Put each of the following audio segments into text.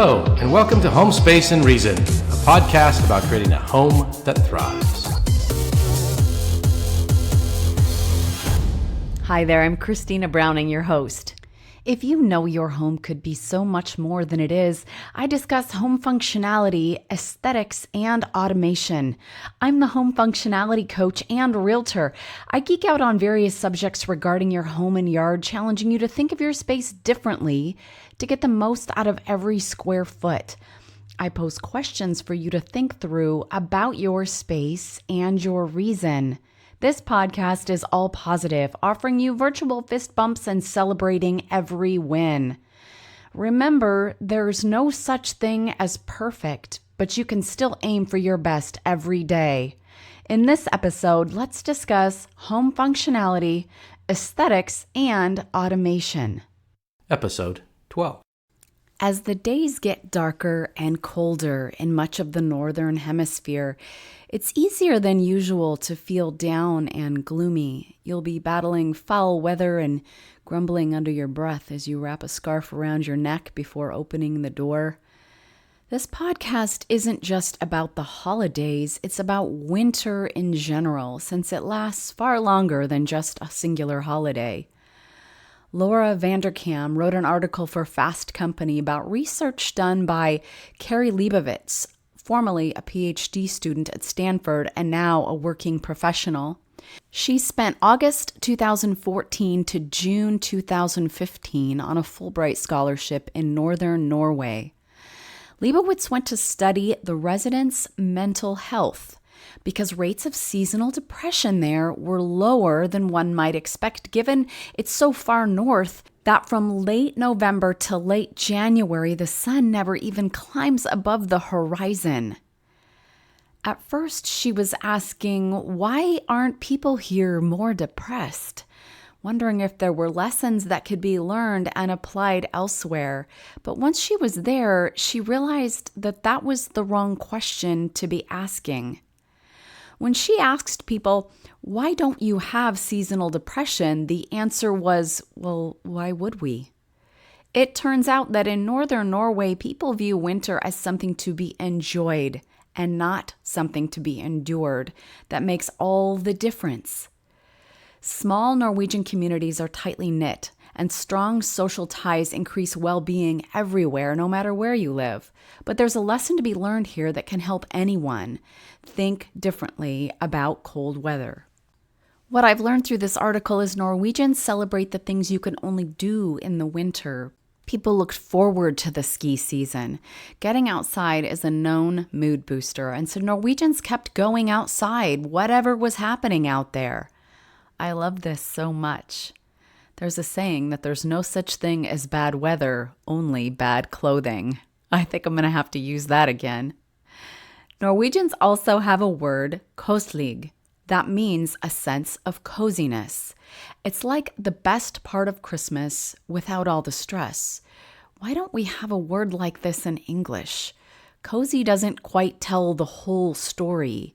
Hello, and welcome to Home Space and Reason, a podcast about creating a home that thrives. Hi there, I'm Christina Browning, your host. If you know your home could be so much more than it is, I discuss home functionality, aesthetics, and automation. I'm the home functionality coach and realtor. I geek out on various subjects regarding your home and yard, challenging you to think of your space differently to get the most out of every square foot. I pose questions for you to think through about your space and your reason. This podcast is all positive, offering you virtual fist bumps and celebrating every win. Remember, there's no such thing as perfect, but you can still aim for your best every day. In this episode, let's discuss home functionality, aesthetics, and automation. Episode 12. As the days get darker and colder in much of the northern hemisphere, it's easier than usual to feel down and gloomy. You'll be battling foul weather and grumbling under your breath as you wrap a scarf around your neck before opening the door. This podcast isn't just about the holidays, it's about winter in general, since it lasts far longer than just a singular holiday. Laura Vanderkam wrote an article for Fast Company about research done by Kari Leibowitz, formerly a PhD student at Stanford and now a working professional. She spent August 2014 to June 2015 on a Fulbright scholarship in northern Norway. Leibowitz went to study the residents' mental health because rates of seasonal depression there were lower than one might expect, given it's so far north that from late November to late January, the sun never even climbs above the horizon. At first, she was asking, why aren't people here more depressed? Wondering if there were lessons that could be learned and applied elsewhere. But once she was there, she realized that that was the wrong question to be asking. When she asked people, why don't you have seasonal depression? The answer was, well, why would we? It turns out that in northern Norway, people view winter as something to be enjoyed and not something to be endured. That makes all the difference. Small Norwegian communities are tightly knit, and strong social ties increase well-being everywhere, no matter where you live. But there's a lesson to be learned here that can help anyone think differently about cold weather. What I've learned through this article is Norwegians celebrate the things you can only do in the winter. People looked forward to the ski season. Getting outside is a known mood booster, and so Norwegians kept going outside, whatever was happening out there. I love this so much. There's a saying that there's no such thing as bad weather, only bad clothing. I think I'm going to have to use that again. Norwegians also have a word, koselig, that means a sense of coziness. It's like the best part of Christmas without all the stress. Why don't we have a word like this in English? Cozy doesn't quite tell the whole story.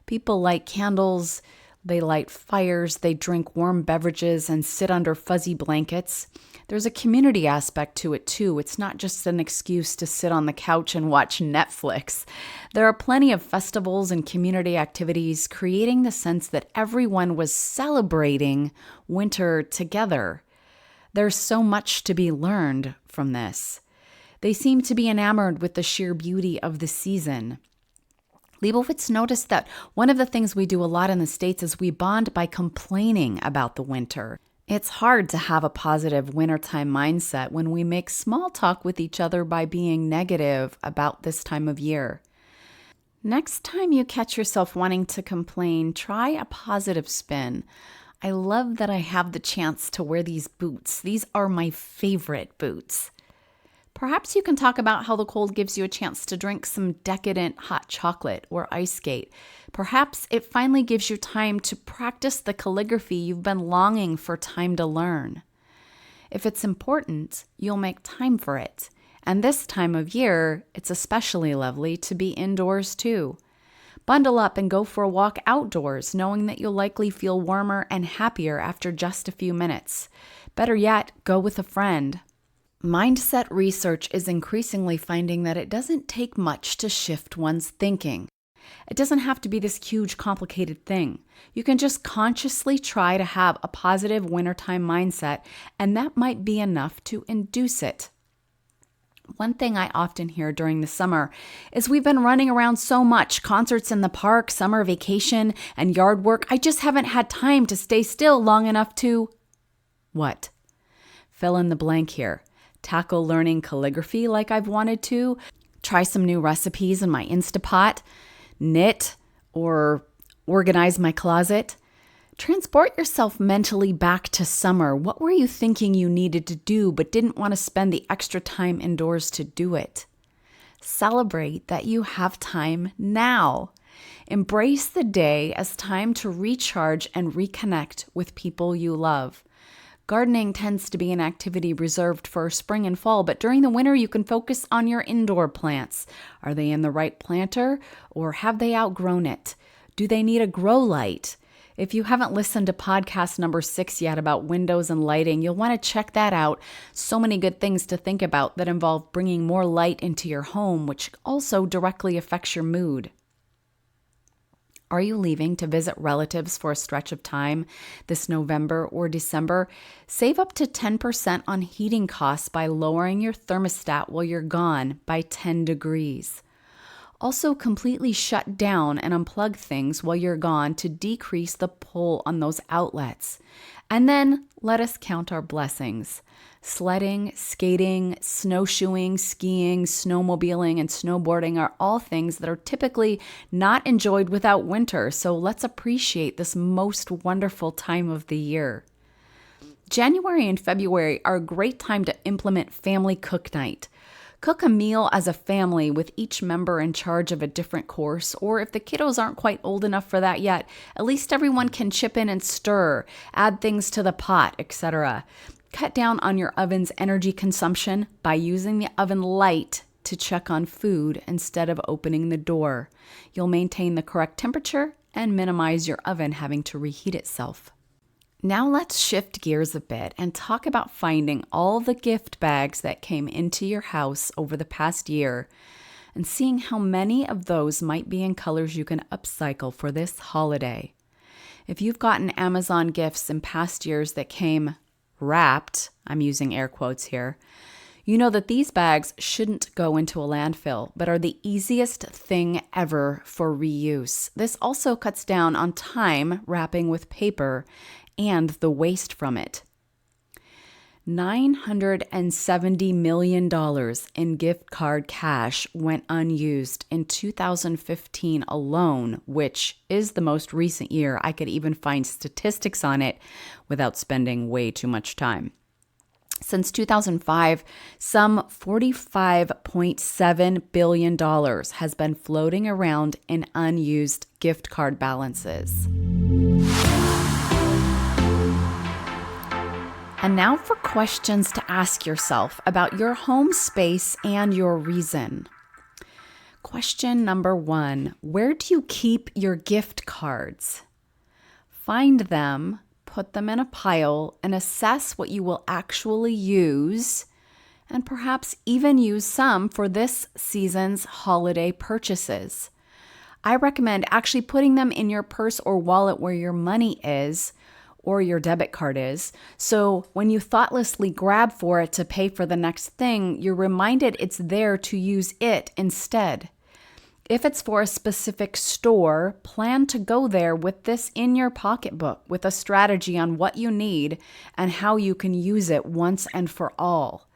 People light candles, they light fires, they drink warm beverages and sit under fuzzy blankets. There's a community aspect to it too. It's not just an excuse to sit on the couch and watch Netflix. There are plenty of festivals and community activities creating the sense that everyone was celebrating winter together. There's so much to be learned from this. They seem to be enamored with the sheer beauty of the season. Leibowitz noticed that one of the things we do a lot in the States is we bond by complaining about the winter. It's hard to have a positive wintertime mindset when we make small talk with each other by being negative about this time of year. Next time you catch yourself wanting to complain, try a positive spin. I love that I have the chance to wear these boots. These are my favorite boots. Perhaps you can talk about how the cold gives you a chance to drink some decadent hot chocolate or ice skate. Perhaps it finally gives you time to practice the calligraphy you've been longing for time to learn. If it's important, you'll make time for it. And this time of year, it's especially lovely to be indoors too. Bundle up and go for a walk outdoors, knowing that you'll likely feel warmer and happier after just a few minutes. Better yet, go with a friend. Mindset research is increasingly finding that it doesn't take much to shift one's thinking. It doesn't have to be this huge, complicated thing. You can just consciously try to have a positive wintertime mindset, and that might be enough to induce it. One thing I often hear during the summer is we've been running around so much, concerts in the park, summer vacation, and yard work. I just haven't had time to stay still long enough to... What? Fill in the blank here. Tackle learning calligraphy like I've wanted to, try some new recipes in my Instapot, knit, or organize my closet. Transport yourself mentally back to summer. What were you thinking you needed to do but didn't want to spend the extra time indoors to do it? Celebrate that you have time now. Embrace the day as time to recharge and reconnect with people you love. Gardening tends to be an activity reserved for spring and fall, but during the winter you can focus on your indoor plants. Are they in the right planter, or have they outgrown it? Do they need a grow light? If you haven't listened to podcast number 6 yet about windows and lighting, you'll want to check that out. So many good things to think about that involve bringing more light into your home, which also directly affects your mood. Are you leaving to visit relatives for a stretch of time this November or December? Save up to 10% on heating costs by lowering your thermostat while you're gone by 10 degrees. Also, completely shut down and unplug things while you're gone to decrease the pull on those outlets. And then let us count our blessings. Sledding, skating, snowshoeing, skiing, snowmobiling, and snowboarding are all things that are typically not enjoyed without winter, so let's appreciate this most wonderful time of the year. January and February are a great time to implement family cook night. Cook a meal as a family with each member in charge of a different course, or if the kiddos aren't quite old enough for that yet, at least everyone can chip in and stir, add things to the pot, etc. Cut down on your oven's energy consumption by using the oven light to check on food instead of opening the door. You'll maintain the correct temperature and minimize your oven having to reheat itself. Now let's shift gears a bit and talk about finding all the gift bags that came into your house over the past year and seeing how many of those might be in colors you can upcycle for this holiday. If you've gotten Amazon gifts in past years that came wrapped, I'm using air quotes here, you know that these bags shouldn't go into a landfill, but are the easiest thing ever for reuse. This also cuts down on time wrapping with paper and the waste from it. $970 million in gift card cash went unused in 2015 alone, which is the most recent year I could even find statistics on it without spending way too much time. Since 2005, some $45.7 billion has been floating around in unused gift card balances. And now for questions to ask yourself about your home space and your reason. Question number 1, where do you keep your gift cards? Find them, put them in a pile, and assess what you will actually use, and perhaps even use some for this season's holiday purchases. I recommend actually putting them in your purse or wallet where your money is, or your debit card is. So when you thoughtlessly grab for it to pay for the next thing, you're reminded it's there to use it instead. If it's for a specific store, plan to go there with this in your pocketbook with a strategy on what you need and how you can use it once and for all.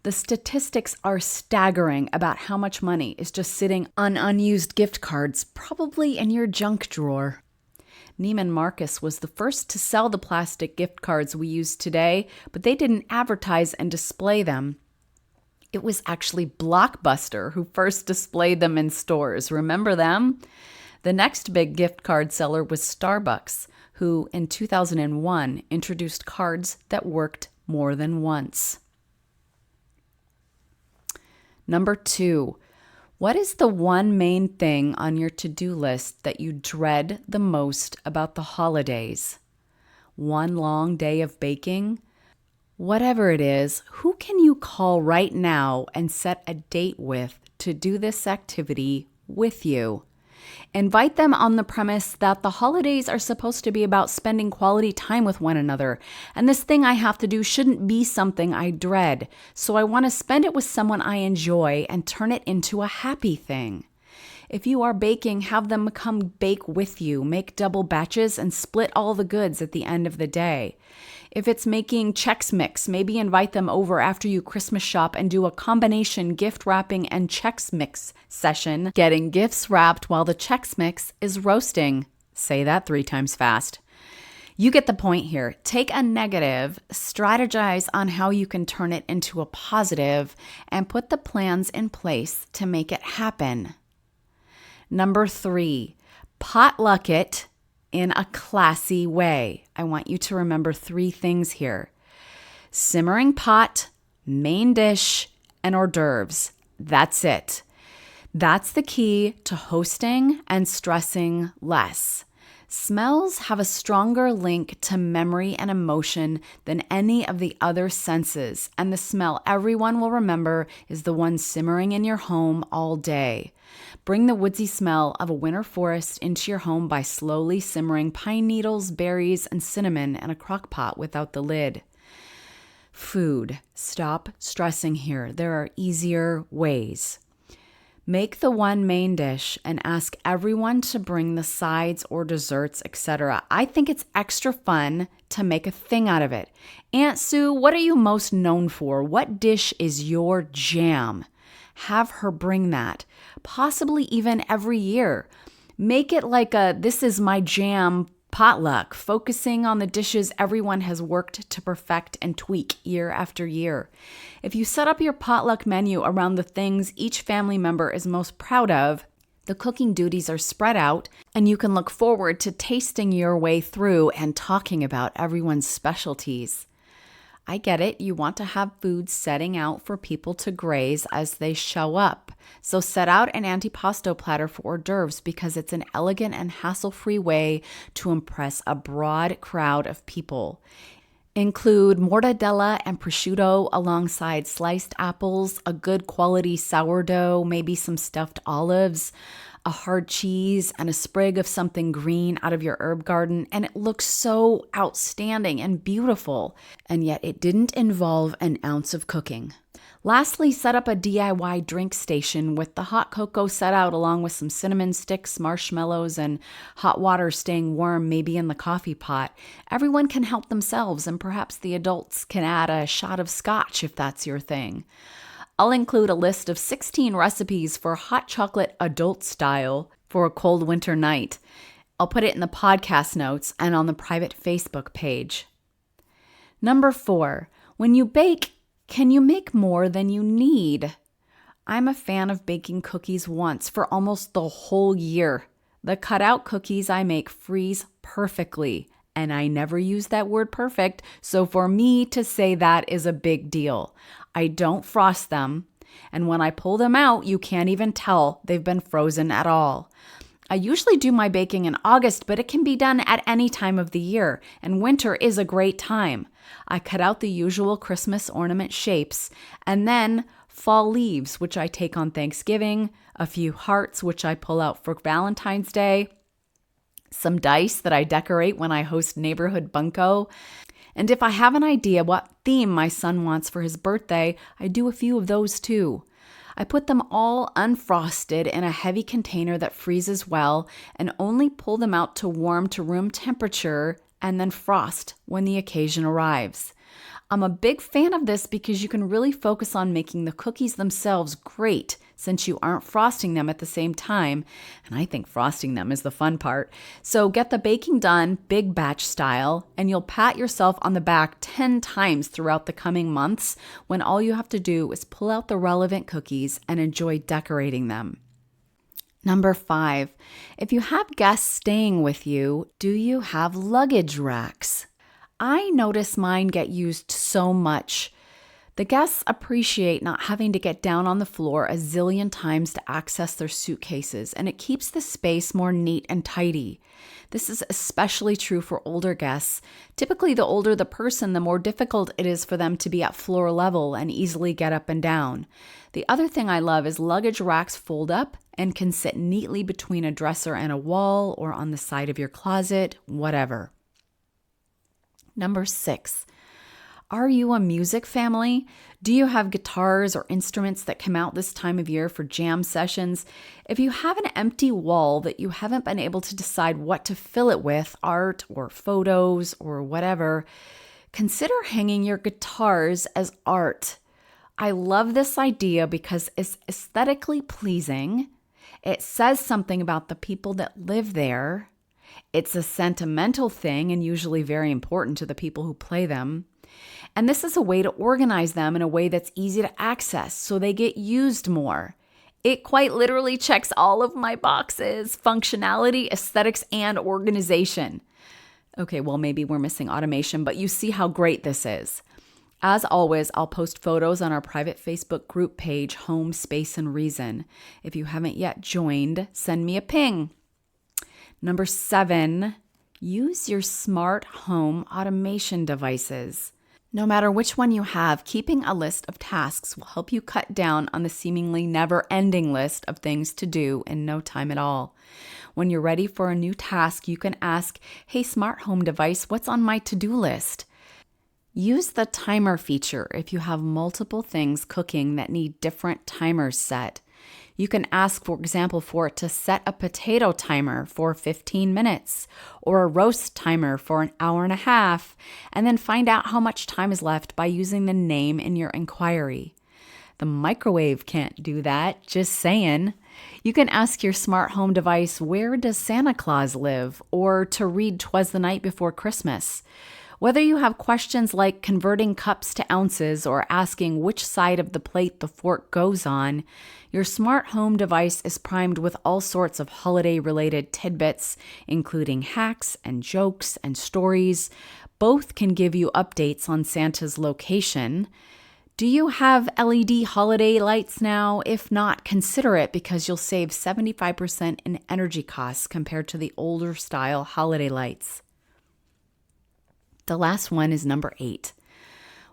The statistics are staggering about how much money is just sitting on unused gift cards, probably in your junk drawer. Neiman Marcus was the first to sell the plastic gift cards we use today, but they didn't advertise and display them. It was actually Blockbuster who first displayed them in stores. Remember them? The next big gift card seller was Starbucks, who in 2001 introduced cards that worked more than once. Number 2. What is the one main thing on your to-do list that you dread the most about the holidays? One long day of baking? Whatever it is, who can you call right now and set a date with to do this activity with you? Invite them on the premise that the holidays are supposed to be about spending quality time with one another, and this thing I have to do shouldn't be something I dread, so I want to spend it with someone I enjoy and turn it into a happy thing. If you are baking, have them come bake with you, make double batches, and split all the goods at the end of the day. If it's making Chex Mix, maybe invite them over after you Christmas shop and do a combination gift wrapping and Chex Mix session, getting gifts wrapped while the Chex Mix is roasting. Say that 3 times fast. You get the point here. Take a negative, strategize on how you can turn it into a positive, and put the plans in place to make it happen. Number 3, potluck it in a classy way. I want you to remember 3 things here. Simmering pot, main dish, and hors d'oeuvres. That's it. That's the key to hosting and stressing less. Smells have a stronger link to memory and emotion than any of the other senses, and the smell everyone will remember is the one simmering in your home all day. Bring the woodsy smell of a winter forest into your home by slowly simmering pine needles, berries, and cinnamon in a crock pot without the lid. Food. Stop stressing here. There are easier ways. Make the one main dish and ask everyone to bring the sides or desserts, etc. I think it's extra fun to make a thing out of it. Aunt Sue, what are you most known for? What dish is your jam? Have her bring that, possibly even every year. Make it like a "this is my jam" potluck, focusing on the dishes everyone has worked to perfect and tweak year after year. If you set up your potluck menu around the things each family member is most proud of, the cooking duties are spread out, and you can look forward to tasting your way through and talking about everyone's specialties. I get it, you want to have food setting out for people to graze as they show up. So set out an antipasto platter for hors d'oeuvres because it's an elegant and hassle-free way to impress a broad crowd of people. Include mortadella and prosciutto alongside sliced apples, a good quality sourdough, maybe some stuffed olives, a hard cheese, and a sprig of something green out of your herb garden, and it looks so outstanding and beautiful, and yet it didn't involve an ounce of cooking. Lastly, set up a DIY drink station with the hot cocoa set out along with some cinnamon sticks, marshmallows, and hot water staying warm maybe in the coffee pot. Everyone can help themselves, and perhaps the adults can add a shot of scotch if that's your thing. I'll include a list of 16 recipes for hot chocolate adult style for a cold winter night. I'll put it in the podcast notes and on the private Facebook page. Number 4, when you bake, can you make more than you need? I'm a fan of baking cookies once for almost the whole year. The cutout cookies I make freeze perfectly, and I never use that word perfect, so for me to say that is a big deal. I don't frost them, and when I pull them out, you can't even tell they've been frozen at all. I usually do my baking in August, but it can be done at any time of the year, and winter is a great time. I cut out the usual Christmas ornament shapes, and then fall leaves, which I take on Thanksgiving, a few hearts, which I pull out for Valentine's Day, some dice that I decorate when I host neighborhood bunko. And if I have an idea what theme my son wants for his birthday, I do a few of those too. I put them all unfrosted in a heavy container that freezes well and only pull them out to warm to room temperature and then frost when the occasion arrives. I'm a big fan of this because you can really focus on making the cookies themselves great since you aren't frosting them at the same time, and I think frosting them is the fun part. So get the baking done big batch style, and you'll pat yourself on the back 10 times throughout the coming months when all you have to do is pull out the relevant cookies and enjoy decorating them. Number 5, if you have guests staying with you, do you have luggage racks? I notice mine get used so much. The guests appreciate not having to get down on the floor a zillion times to access their suitcases, and it keeps the space more neat and tidy. This is especially true for older guests. Typically, the older the person, the more difficult it is for them to be at floor level and easily get up and down. The other thing I love is luggage racks fold up and can sit neatly between a dresser and a wall or on the side of your closet, whatever. Number 6. Are you a music family? Do you have guitars or instruments that come out this time of year for jam sessions? If you have an empty wall that you haven't been able to decide what to fill it with, art or photos or whatever, consider hanging your guitars as art. I love this idea because it's aesthetically pleasing. It says something about the people that live there. It's a sentimental thing and usually very important to the people who play them. And this is a way to organize them in a way that's easy to access so they get used more. It quite literally checks all of my boxes: functionality, aesthetics, and organization. Okay, well, maybe we're missing automation, but you see how great this is. As always, I'll post photos on our private Facebook group page, Home, Space, and Reason. If you haven't yet joined, send me a ping. Number 7, use your smart home automation devices. No matter which one you have, keeping a list of tasks will help you cut down on the seemingly never-ending list of things to do in no time at all. When you're ready for a new task, you can ask, "Hey, smart home device, what's on my to-do list?" Use the timer feature if you have multiple things cooking that need different timers set. You can ask, for example, for it to set a potato timer for 15 minutes or a roast timer for an hour and a half, and then find out how much time is left by using the name in your inquiry. The microwave can't do that, just saying. You can ask your smart home device, "Where does Santa Claus live?" or to read "'Twas the Night Before Christmas." Whether you have questions like converting cups to ounces or asking which side of the plate the fork goes on, your smart home device is primed with all sorts of holiday-related tidbits, including hacks and jokes and stories. Both can give you updates on Santa's location. Do you have LED holiday lights now? If not, consider it because you'll save 75% in energy costs compared to the older style holiday lights. The last one is number 8.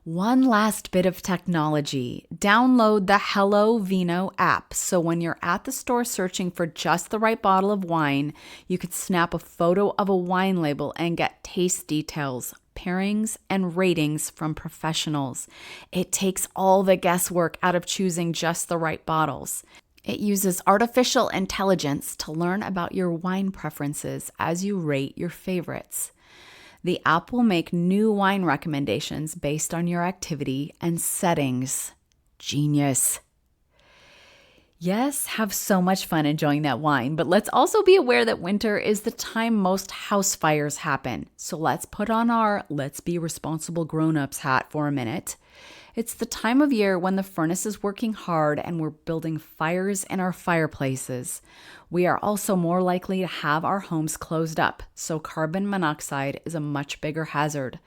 One last bit of technology. Download the Hello Vino app so when you're at the store searching for just the right bottle of wine, you could snap a photo of a wine label and get taste details, pairings, and ratings from professionals. It takes all the guesswork out of choosing just the right bottles. It uses artificial intelligence to learn about your wine preferences as you rate your favorites. The app will make new wine recommendations based on your activity and settings. Genius. Yes, have so much fun enjoying that wine, but let's also be aware that winter is the time most house fires happen. So let's put on our "let's be responsible grown-ups" hat for a minute. It's the time of year when the furnace is working hard and we're building fires in our fireplaces. We are also more likely to have our homes closed up, so carbon monoxide is a much bigger hazard.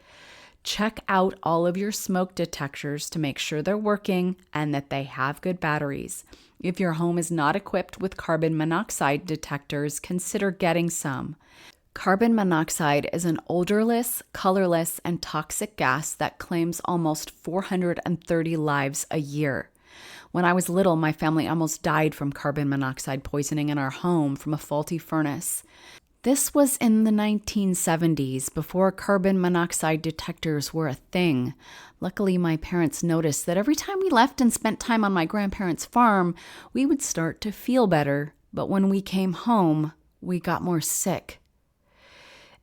Check out all of your smoke detectors to make sure they're working and that they have good batteries. If your home is not equipped with carbon monoxide detectors, consider getting some. Carbon monoxide is an odorless, colorless, and toxic gas that claims almost 430 lives a year. When I was little, my family almost died from carbon monoxide poisoning in our home from a faulty furnace. This was in the 1970s, before carbon monoxide detectors were a thing. Luckily, my parents noticed that every time we left and spent time on my grandparents' farm, we would start to feel better. But when we came home, we got more sick.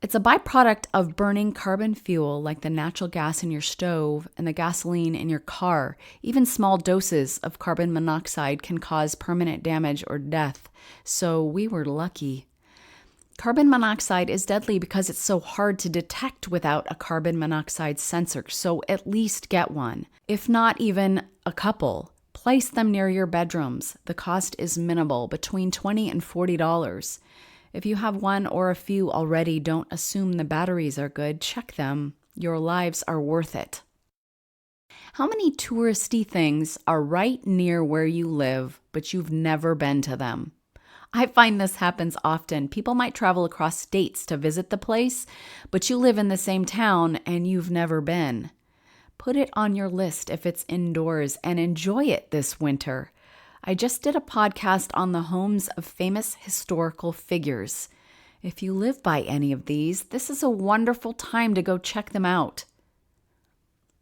It's a byproduct of burning carbon fuel like the natural gas in your stove and the gasoline in your car. Even small doses of carbon monoxide can cause permanent damage or death, so we were lucky. Carbon monoxide is deadly because it's so hard to detect without a carbon monoxide sensor, so at least get one. If not even a couple, place them near your bedrooms. The cost is minimal, between $20 and $40. If you have one or a few already, don't assume the batteries are good. Check them. Your lives are worth it. How many touristy things are right near where you live, but you've never been to them? I find this happens often. People might travel across states to visit the place, but you live in the same town and you've never been. Put it on your list if it's indoors and enjoy it this winter. I just did a podcast on the homes of famous historical figures. If you live by any of these, this is a wonderful time to go check them out.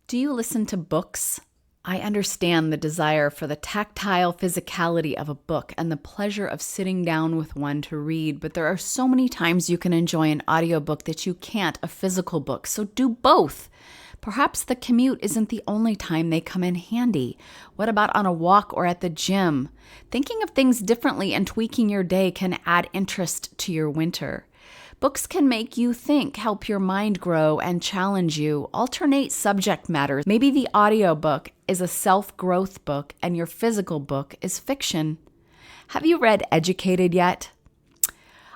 Do you listen to books? I understand the desire for the tactile physicality of a book and the pleasure of sitting down with one to read, but there are so many times you can enjoy an audiobook that you can't a physical book, so do both. Perhaps the commute isn't the only time they come in handy. What about on a walk or at the gym? Thinking of things differently and tweaking your day can add interest to your winter. Books can make you think, help your mind grow, and challenge you. Alternate subject matters. Maybe the audiobook is a self-growth book and your physical book is fiction. Have you read Educated yet?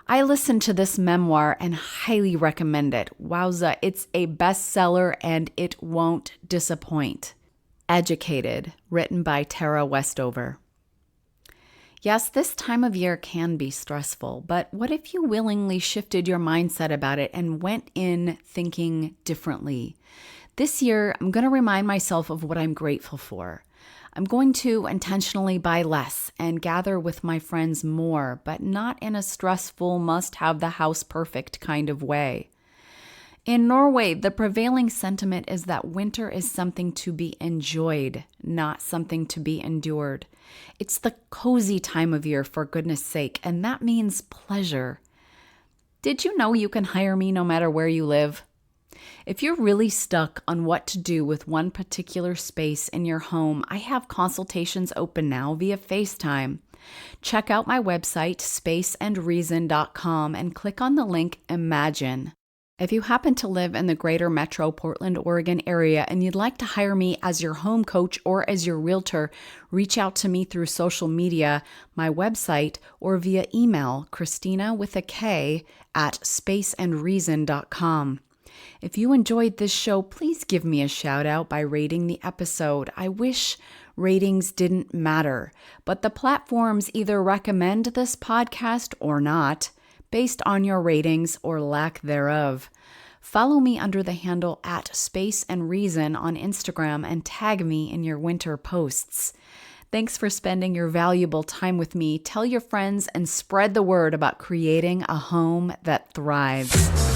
I listened to this memoir and highly recommend it. Wowza, it's a bestseller and it won't disappoint. Educated, written by Tara Westover. Yes, this time of year can be stressful, but what if you willingly shifted your mindset about it and went in thinking differently? This year, I'm going to remind myself of what I'm grateful for. I'm going to intentionally buy less and gather with my friends more, but not in a stressful, must-have-the-house-perfect kind of way. In Norway, the prevailing sentiment is that winter is something to be enjoyed, not something to be endured. It's the cozy time of year, for goodness sake, and that means pleasure. Did you know you can hire me no matter where you live? If you're really stuck on what to do with one particular space in your home, I have consultations open now via FaceTime. Check out my website, spaceandreason.com, and click on the link Imagine. If you happen to live in the greater metro Portland, Oregon area and you'd like to hire me as your home coach or as your realtor, reach out to me through social media, my website, or via email, Christina with a K at spaceandreason.com. If you enjoyed this show, please give me a shout out by rating the episode. I wish ratings didn't matter, but the platforms either recommend this podcast or not, based on your ratings or lack thereof. Follow me under the handle at Space and Reason on Instagram and tag me in your winter posts. Thanks for spending your valuable time with me. Tell your friends and spread the word about creating a home that thrives.